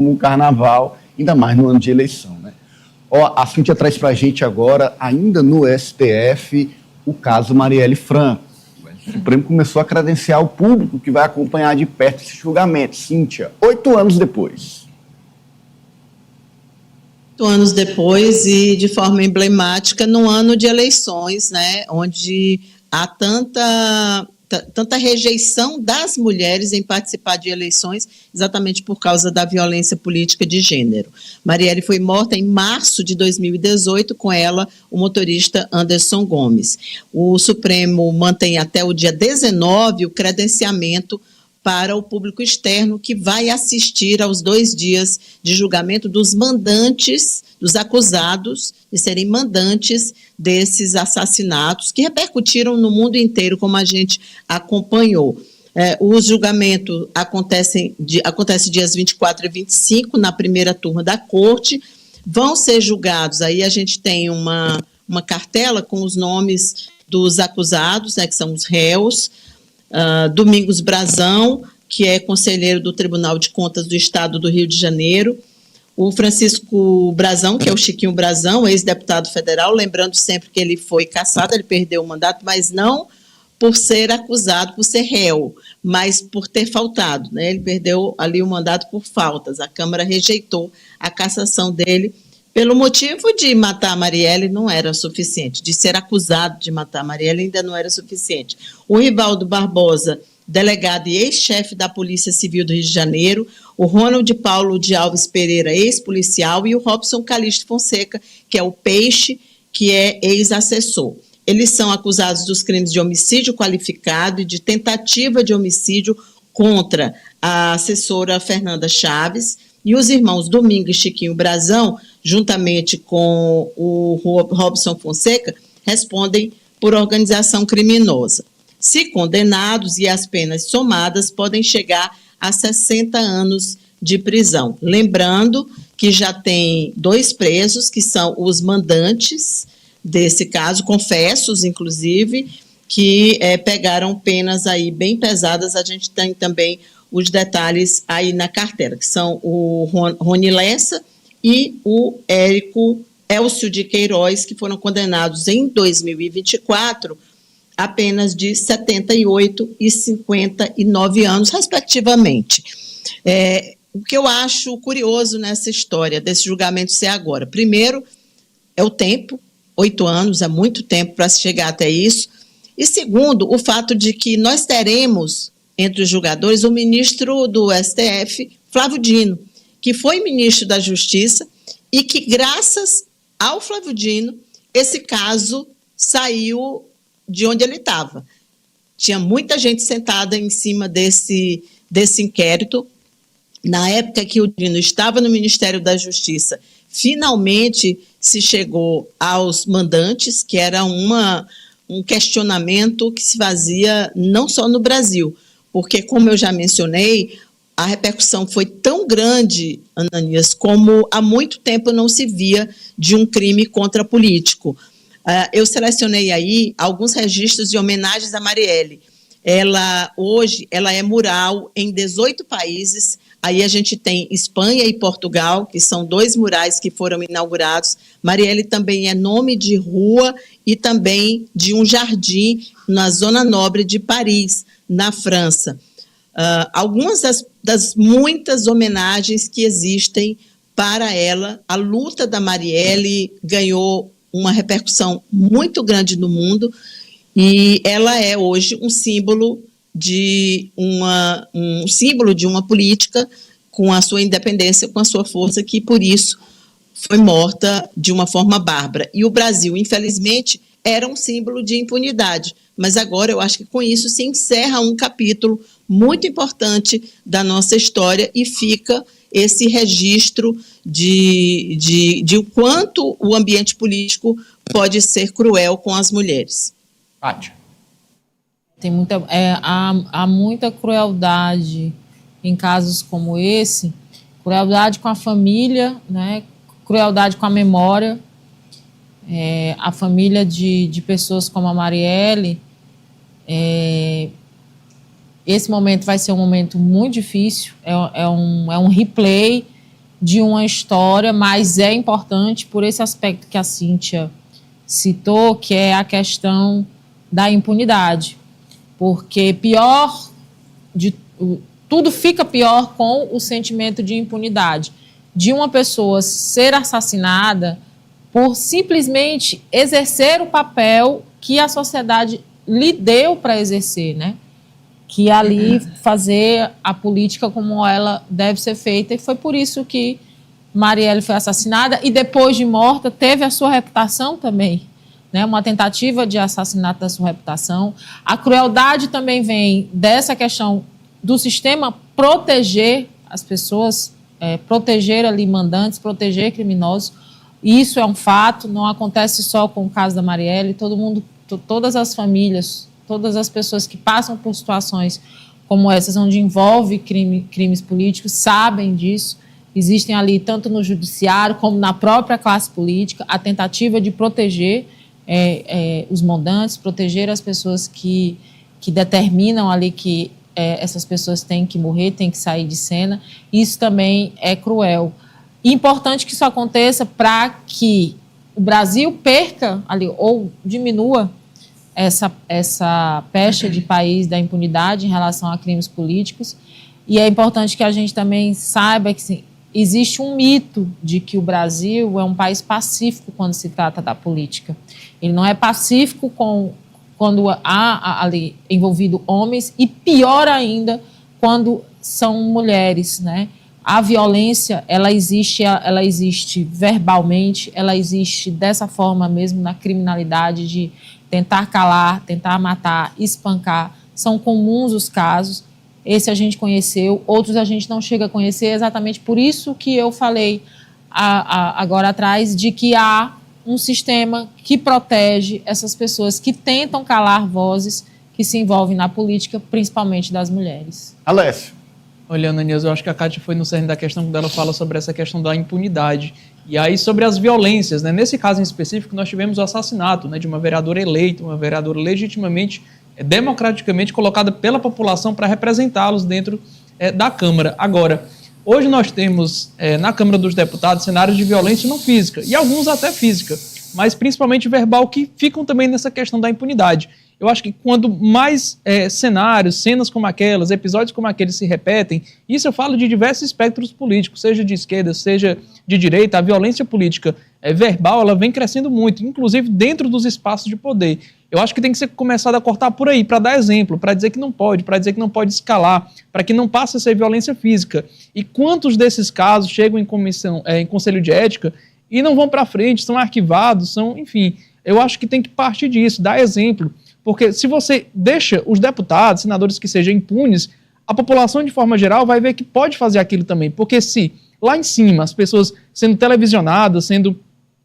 um carnaval, ainda mais no ano de eleição, né? Ó, a Cíntia traz para a gente agora, ainda no STF, o caso Marielle Franco. O Supremo começou a credenciar o público que vai acompanhar de perto esse julgamento. Cíntia, 8 anos depois. 8 anos depois e de forma emblemática no ano de eleições, né, onde há tanta rejeição das mulheres em participar de eleições, exatamente por causa da violência política de gênero. Marielle foi morta em março de 2018, com ela o motorista Anderson Gomes. O Supremo mantém até o dia 19 o credenciamento para o público externo que vai assistir aos 2 dias de julgamento dos mandantes, dos acusados de serem mandantes desses assassinatos que repercutiram no mundo inteiro, como a gente acompanhou. O julgamento acontece dias 24 e 25, na primeira turma da corte. Vão ser julgados, aí a gente tem uma cartela com os nomes dos acusados, né, que são os réus. Domingos Brazão, que é conselheiro do Tribunal de Contas do Estado do Rio de Janeiro, o Francisco Brazão, que é o Chiquinho Brazão, ex-deputado federal, lembrando sempre que ele foi cassado, ele perdeu o mandato, mas não por ser acusado, por ser réu, mas por ter faltado, né? Ele perdeu ali o mandato por faltas, a Câmara rejeitou a cassação dele pelo motivo de matar a Marielle não era suficiente, de ser acusado de matar a Marielle ainda não era suficiente. O Rivaldo Barbosa, delegado e ex-chefe da Polícia Civil do Rio de Janeiro, o Ronald Paulo de Alves Pereira, ex-policial, e o Robson Calixto Fonseca, que é o Peixe, que é ex-assessor. Eles são acusados dos crimes de homicídio qualificado e de tentativa de homicídio contra a assessora Fernanda Chaves, e os irmãos Domingos e Chiquinho Brazão, juntamente com o Robson Fonseca, respondem por organização criminosa. Se condenados e as penas somadas, podem chegar a 60 anos de prisão. Lembrando que já tem 2 presos, que são os mandantes desse caso, confessos, inclusive, que pegaram penas aí bem pesadas. A gente tem também os detalhes aí na cartela, que são o Rony Lessa e o Érico Elcio de Queiroz, que foram condenados em 2024 a penas de 78 e 59 anos, respectivamente. O que eu acho curioso nessa história, desse julgamento ser agora, primeiro, é o tempo, 8 anos, é muito tempo para se chegar até isso, e segundo, o fato de que nós teremos entre os julgadores o ministro do STF, Flávio Dino, que foi ministro da Justiça e que, graças ao Flávio Dino, esse caso saiu de onde ele estava. Tinha muita gente sentada em cima desse inquérito. Na época que o Dino estava no Ministério da Justiça, finalmente se chegou aos mandantes, que era um questionamento que se fazia não só no Brasil, porque, como eu já mencionei, a repercussão foi tão grande, Ananias, como há muito tempo não se via de um crime contra político. Eu selecionei aí alguns registros de homenagens a Marielle. Hoje, ela é mural em 18 países. Aí a gente tem Espanha e Portugal, que são 2 murais que foram inaugurados. Marielle também é nome de rua e também de um jardim na Zona Nobre de Paris, na França. Algumas das muitas homenagens que existem para ela, a luta da Marielle ganhou uma repercussão muito grande no mundo e ela é hoje um símbolo de uma política com a sua independência, com a sua força, que por isso foi morta de uma forma bárbara. E o Brasil, infelizmente, era um símbolo de impunidade, mas agora eu acho que com isso se encerra um capítulo muito importante da nossa história e fica esse registro de o quanto o ambiente político pode ser cruel com as mulheres. Pátia. Há muita crueldade em casos como esse, crueldade com a família, né? Crueldade com a memória. A família de pessoas como a Marielle, esse momento vai ser um momento muito difícil, é um replay de uma história, mas é importante por esse aspecto que a Cíntia citou, que é a questão da impunidade. Porque tudo fica pior com o sentimento de impunidade. De uma pessoa ser assassinada por simplesmente exercer o papel que a sociedade lhe deu para exercer, né? Que ali fazer a política como ela deve ser feita. E foi por isso que Marielle foi assassinada e depois de morta teve a sua reputação também, né? Uma tentativa de assassinato da sua reputação. A crueldade também vem dessa questão do sistema proteger as pessoas, proteger ali mandantes, proteger criminosos. Isso é um fato, não acontece só com o caso da Marielle. Todas as famílias, todas as pessoas que passam por situações como essas, onde envolve crimes políticos, sabem disso. Existem ali, tanto no judiciário como na própria classe política, a tentativa de proteger os mandantes, proteger as pessoas que determinam ali que essas pessoas têm que morrer, têm que sair de cena. Isso também é cruel. E importante que isso aconteça para que o Brasil perca ali, ou diminua essa pecha de país da impunidade em relação a crimes políticos. E é importante que a gente também saiba que sim, existe um mito de que o Brasil é um país pacífico quando se trata da política. Ele não é pacífico quando há ali envolvido homens e, pior ainda, quando são mulheres, né? A violência, ela existe verbalmente, ela existe dessa forma mesmo na criminalidade de tentar calar, tentar matar, espancar. São comuns os casos. Esse a gente conheceu, outros a gente não chega a conhecer, exatamente por isso que eu falei agora atrás de que há um sistema que protege essas pessoas que tentam calar vozes que se envolvem na política, principalmente das mulheres. Alessio. Olha, Ananias, eu acho que a Kátia foi no cerne da questão quando ela fala sobre essa questão da impunidade. E aí sobre as violências, né? Nesse caso em específico, nós tivemos o assassinato, né, de uma vereadora eleita, uma vereadora legitimamente, democraticamente colocada pela população para representá-los dentro da Câmara. Agora, hoje nós temos na Câmara dos Deputados cenários de violência não física, e alguns até física, mas principalmente verbal, que ficam também nessa questão da impunidade. Eu acho que quando mais cenas como aquelas, episódios como aqueles se repetem, isso eu falo de diversos espectros políticos, seja de esquerda, seja de direita, a violência política verbal, ela vem crescendo muito, inclusive dentro dos espaços de poder. Eu acho que tem que ser começado a cortar por aí, para dar exemplo, para dizer que não pode, para dizer que não pode escalar, para que não passe a ser violência física. E quantos desses casos chegam em conselho de ética e não vão para frente, são arquivados, enfim, eu acho que tem que partir disso, dar exemplo. Porque se você deixa os deputados, senadores que sejam impunes, a população, de forma geral, vai ver que pode fazer aquilo também. Porque se lá em cima as pessoas sendo televisionadas, sendo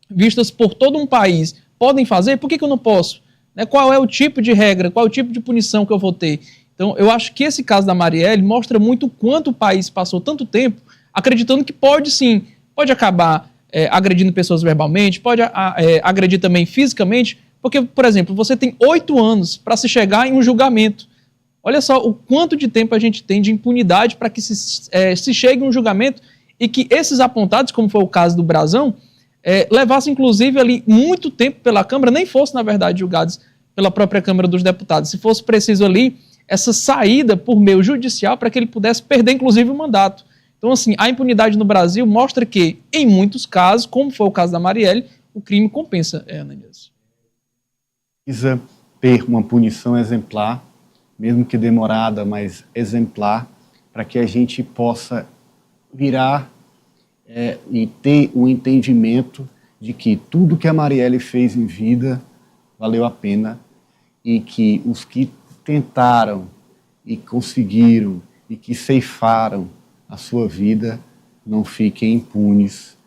vistas por todo um país, podem fazer, por que eu não posso? Qual é o tipo de regra, qual é o tipo de punição que eu vou ter? Então, eu acho que esse caso da Marielle mostra muito quanto o país passou tanto tempo acreditando que pode sim, pode acabar agredindo pessoas verbalmente, pode agredir também fisicamente. Porque, por exemplo, você tem 8 anos para se chegar em um julgamento. Olha só o quanto de tempo a gente tem de impunidade para que se chegue a um julgamento e que esses apontados, como foi o caso do Brazão, levassem, inclusive, ali muito tempo pela Câmara, nem fossem, na verdade, julgados pela própria Câmara dos Deputados. Se fosse preciso ali essa saída por meio judicial para que ele pudesse perder, inclusive, o mandato. Então, assim, a impunidade no Brasil mostra que, em muitos casos, como foi o caso da Marielle, o crime compensa, Ananias. Precisa ter uma punição exemplar, mesmo que demorada, mas exemplar, para que a gente possa virar e ter o entendimento de que tudo que a Marielle fez em vida valeu a pena e que os que tentaram e conseguiram e que ceifaram a sua vida não fiquem impunes,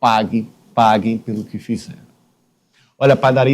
paguem pelo que fizeram. Olha, a padaria